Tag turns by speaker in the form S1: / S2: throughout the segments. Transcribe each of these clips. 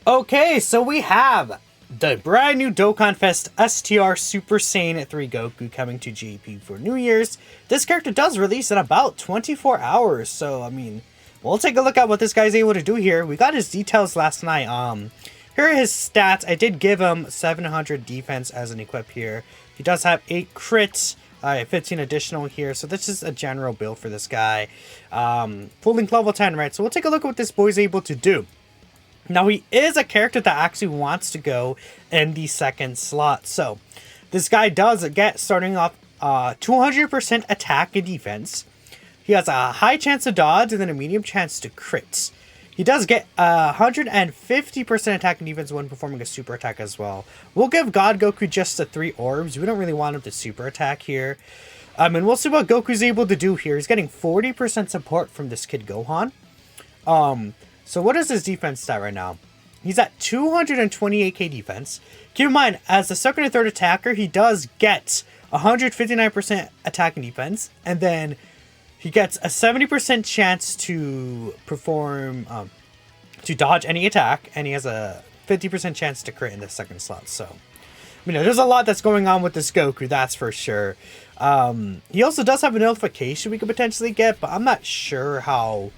S1: Okay, so we have the brand new Dokkan Fest STR Super Saiyan 3 Goku coming to GP for New Year's. This character does release in about 24 hours, so I mean, we'll take a look at what this guy's able to do here. We got his details last night. Here are his stats. I did give him 700 defense as an equip here. He does have 8 crits. 15 additional here, so this is a general build for this guy. Full link level 10, right? So we'll take a look at what this boy's able to do. Now, he is a character that actually wants to go in the second slot. So, this guy does get starting off 200% attack and defense. He has a high chance to dodge and then a medium chance to crits. He does get 150% attack and defense when performing a super attack as well. We'll give God Goku just the 3 orbs. We don't really want him to super attack here. And we'll see what Goku's able to do here. He's getting 40% support from this kid Gohan. So what is his defense stat right now? He's at 228k defense. Keep in mind, as the second and third attacker, he does get 159% attack and defense. And then he gets a 70% chance to perform, to dodge any attack. And he has a 50% chance to crit in the second slot. So, you know, there's a lot that's going on with this Goku, that's for sure. He also does have a notification we could potentially get, but I'm not sure how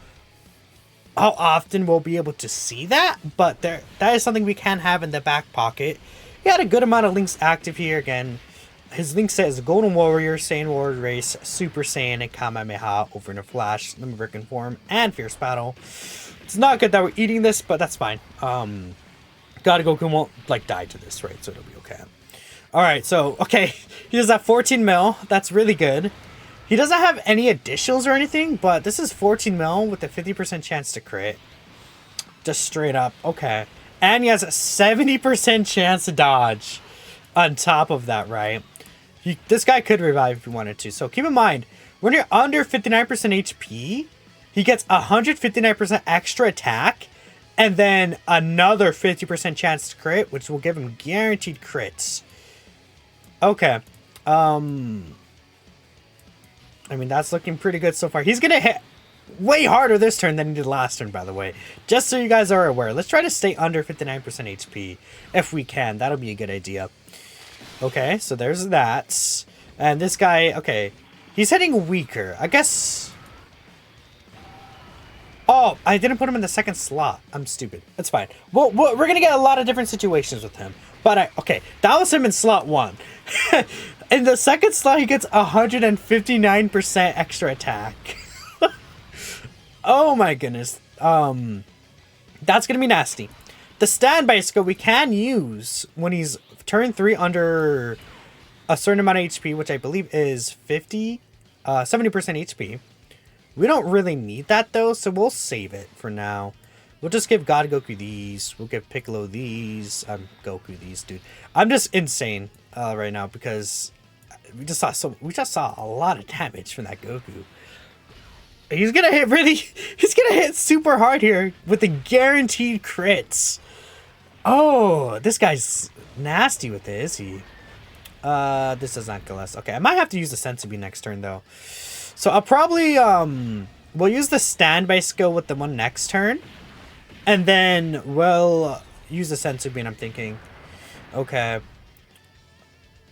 S1: often we'll be able to see that, but that is something we can have in the back pocket. He had a good amount of links active here. Again, his link set is Golden Warrior, Saiyan Warrior Race, Super Saiyan, and Kamehameha over in a Flash, Limerick form, and Fierce Battle. It's not good that we're eating this, but that's fine. God Goku won't die to this, right? So it'll be okay. Alright, so okay, he does have 14 mil. That's really good. He doesn't have any additionals or anything, but this is 14 mil with a 50% chance to crit. Just straight up. Okay. And he has a 70% chance to dodge on top of that, right? This guy could revive if he wanted to. So keep in mind, when you're under 59% HP, he gets 159% extra attack and then another 50% chance to crit, which will give him guaranteed crits. Okay. I mean, that's looking pretty good so far. He's going to hit way harder this turn than he did last turn, by the way. Just so you guys are aware. Let's try to stay under 59% HP if we can. That'll be a good idea. Okay, so there's that. And this guy, okay, he's hitting weaker. I guess... Oh, I didn't put him in the second slot. I'm stupid. That's fine. Well, we're going to get a lot of different situations with him. But, okay, that was him in slot 1. In the second slot, he gets 159% extra attack. Oh my goodness. That's gonna be nasty. The standby skill we can use when he's turn 3 under a certain amount of HP, which I believe is 70% HP. We don't really need that though, so we'll save it for now. We'll just give God Goku these. We'll give Piccolo these. Goku these, dude. I'm just insane right now because we just saw a lot of damage from that Goku. He's gonna hit super hard here with the guaranteed crits. Oh, this guy's nasty with it, is he? This does not kill us. Okay, I might have to use the Senzu Bean next turn though. So I'll probably we'll use the standby skill with the one next turn. And then we'll use the Senzu Bean, I'm thinking. Okay.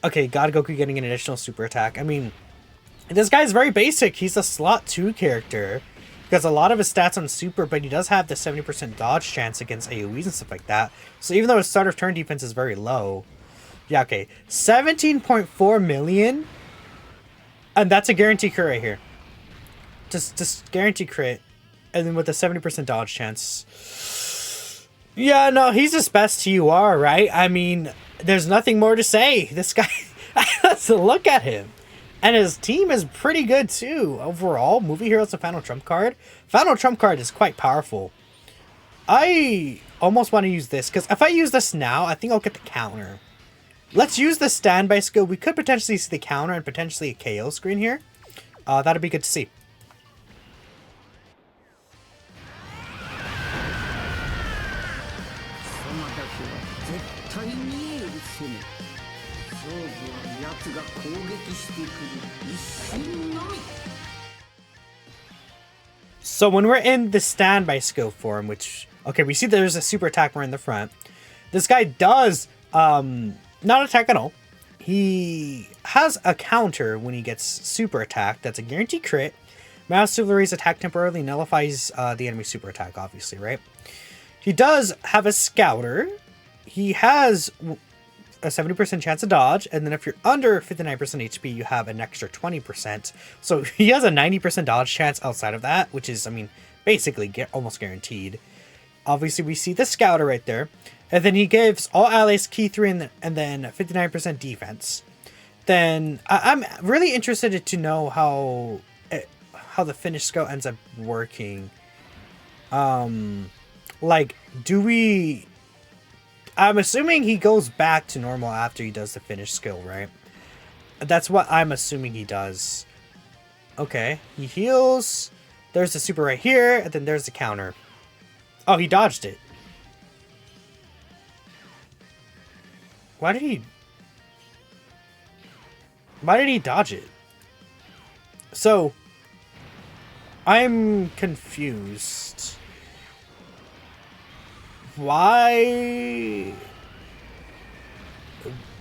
S1: Okay, God Goku getting an additional super attack. I mean, this guy's very basic. He's a slot 2 character. Because a lot of his stats on super, but he does have the 70% dodge chance against AoEs and stuff like that. So even though his start of turn defense is very low. Yeah, okay. 17.4 million. And that's a guarantee crit right here. Just guarantee crit. And then with a 70% dodge chance. Yeah, no, he's just best TUR, right? I mean, there's nothing more to say. This guy, let's look at him. And his team is pretty good too. Overall, Movie Hero's a Final Trump card. Final Trump card is quite powerful. I almost want to use this, because if I use this now, I think I'll get the counter. Let's use the standby skill. We could potentially see the counter and potentially a KO screen here. That'd be good to see. So when we're in the standby skill form, which Okay, we see there's a super attack right in the front. This guy does not attack at all. He has a counter when he gets super attacked. That's a guaranteed crit. Massively raise attack temporarily nullifies the enemy super attack, obviously, right? He does have a scouter. He has a 70% chance to dodge, and then if you're under 59% HP, you have an extra 20%. So he has a 90% dodge chance outside of that, which is, I mean, basically almost guaranteed. Obviously, we see the scouter right there. And then he gives all allies key 3 and then 59% defense. Then I'm really interested to know how the finish skill ends up working. Like, do we... I'm assuming he goes back to normal after he does the finish skill, right? That's what I'm assuming he does. Okay, he heals. There's the super right here, and then there's the counter. Oh, he dodged it. Why did he dodge it? So, I'm confused. Why?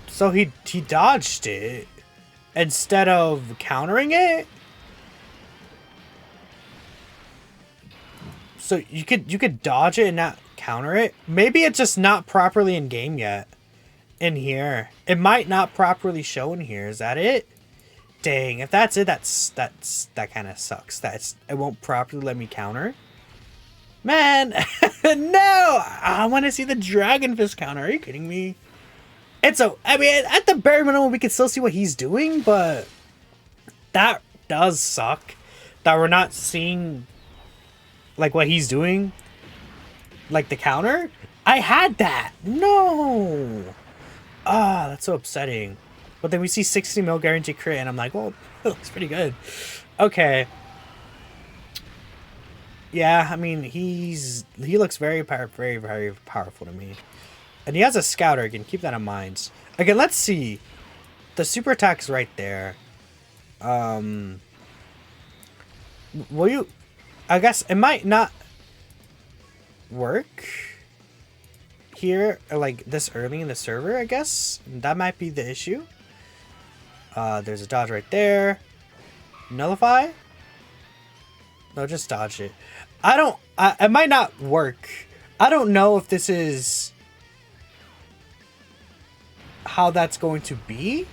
S1: So he dodged it instead of countering it? So you could dodge it and not counter it? Maybe it's just not properly in game yet. In here. It might not properly show in here. Is that it? Dang, if that's it, that kind of sucks. It won't properly let me counter. Man, no! I want to see the Dragon Fist counter. Are you kidding me? I mean, at the bare minimum, we can still see what he's doing, but that does suck that we're not seeing like what he's doing, like the counter. I had that. No. Ah, that's so upsetting. But then we see 60 mil guaranteed crit, and I'm like, well, that looks pretty good. Okay. Yeah, I mean, he looks very, very, very powerful to me. And he has a scouter, again, keep that in mind. Again, let's see. The super attack's right there. Will you... I guess it might not work here, like this early in the server, I guess. That might be the issue. There's a dodge right there. Nullify? No, just dodge it. It might not work. I don't know if this is how that's going to be.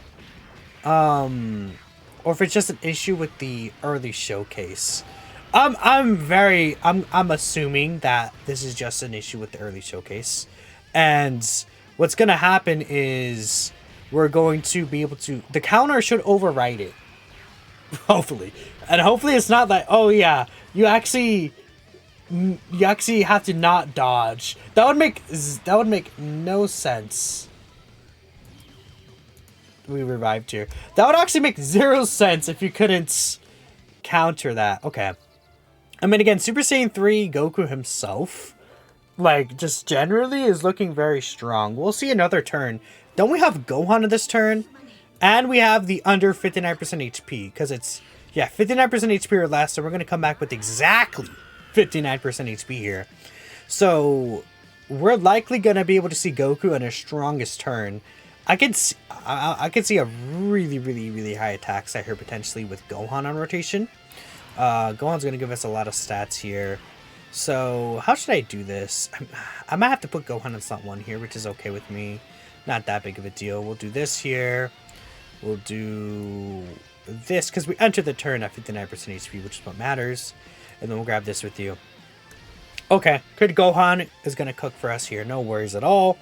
S1: Or if it's just an issue with the early showcase. I'm assuming that this is just an issue with the early showcase. And what's going to happen is we're going to be able to... The counter should override it. Hopefully. And hopefully it's not like, oh yeah, you actually have to not dodge. That would make no sense. We revived here. That would actually make 0 sense if you couldn't counter that. Okay. I mean, again, Super Saiyan 3 Goku himself, like, just generally is looking very strong. We'll see another turn. Don't we have Gohan in this turn? And we have the under 59% HP, because it's, yeah, 59% HP or less, so we're going to come back with exactly 59% HP here. So, we're likely going to be able to see Goku in his strongest turn. I could see a really, really, really high attack set here, potentially, with Gohan on rotation. Gohan's going to give us a lot of stats here. So, how should I do this? I might have to put Gohan in slot 1 here, which is okay with me. Not that big of a deal. We'll do this here. We'll do this, because we entered the turn at 59% HP, which is what matters. And then we'll grab this with you. Okay, Crit Gohan is going to cook for us here. No worries at all.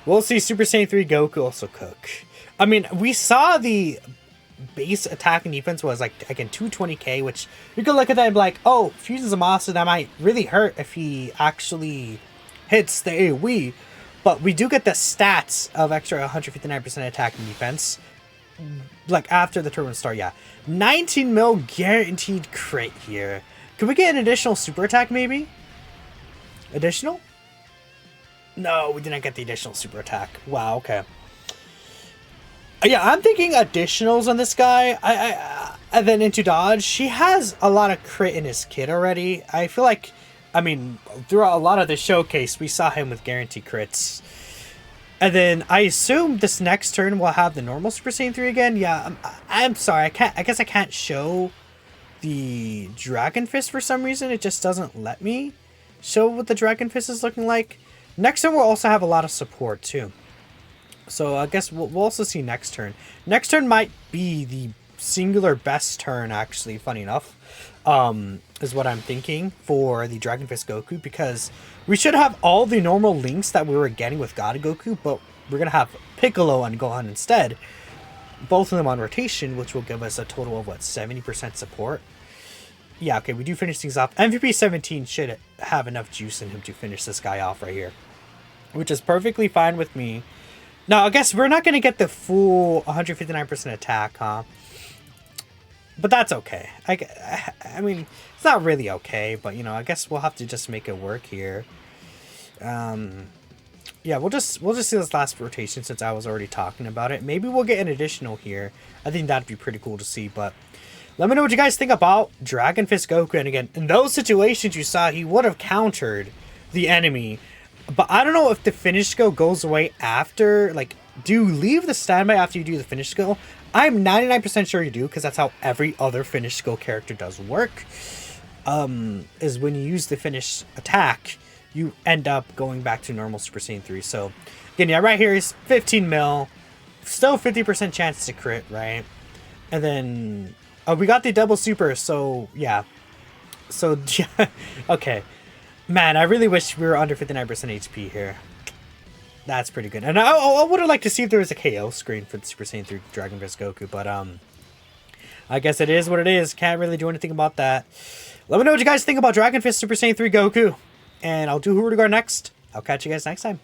S1: We'll see Super Saiyan 3 Goku also cook. I mean, we saw the base attack and defense was like, again, 220k, which you could look at that and be like, oh, Fusion Zamasu, that might really hurt if he actually hits the AoE. But we do get the stats of extra 159% attack and defense. Like, after the tournament start, yeah. 19 mil guaranteed crit here. Could we get an additional super attack, maybe? Additional? No, we didn't get the additional super attack. Wow, okay. Yeah, I'm thinking additionals on this guy. And then into dodge. She has a lot of crit in his kit already. I feel like I mean, throughout a lot of the showcase, we saw him with guaranteed crits. And then I assume this next turn we'll have the normal Super Saiyan 3 again. Yeah, I'm sorry. I guess I can't show the Dragon Fist for some reason. It just doesn't let me show what the Dragon Fist is looking like. Next turn we'll also have a lot of support too. So I guess we'll also see next turn. Next turn might be the singular best turn, actually, funny enough. Is what I'm thinking for the Dragon Fist Goku, because we should have all the normal links that we were getting with God Goku, but we're going to have Piccolo and Gohan instead. Both of them on rotation, which will give us a total of, what, 70% support? Yeah, okay, we do finish things off. MVP 17 should have enough juice in him to finish this guy off right here, which is perfectly fine with me. Now, I guess we're not going to get the full 159% attack, huh? But that's okay. I mean, it's not really okay, but, you know, I guess we'll have to just make it work here. Yeah, we'll just see this last rotation since I was already talking about it. Maybe we'll get an additional here. I think that'd be pretty cool to see, but let me know what you guys think about Dragon Fist Goku. And again, in those situations you saw, he would have countered the enemy. But I don't know if the finish skill goes away after, like, do you leave the standby after you do the finish skill? I'm 99% sure you do, because that's how every other finish skill character does work. Is when you use the finish attack, you end up going back to normal Super Saiyan 3. So, again, yeah, right here is 15 mil. Still 50% chance to crit, right? And then, we got the double super, so, yeah. So, yeah, okay. Man, I really wish we were under 59% HP here. That's pretty good. And I would have liked to see if there was a KO screen for the Super Saiyan 3 Dragon Ball Goku, but I guess it is what it is. Can't really do anything about that. Let me know what you guys think about Dragon Fist Super Saiyan 3 Goku. And I'll do Who to Guard next. I'll catch you guys next time.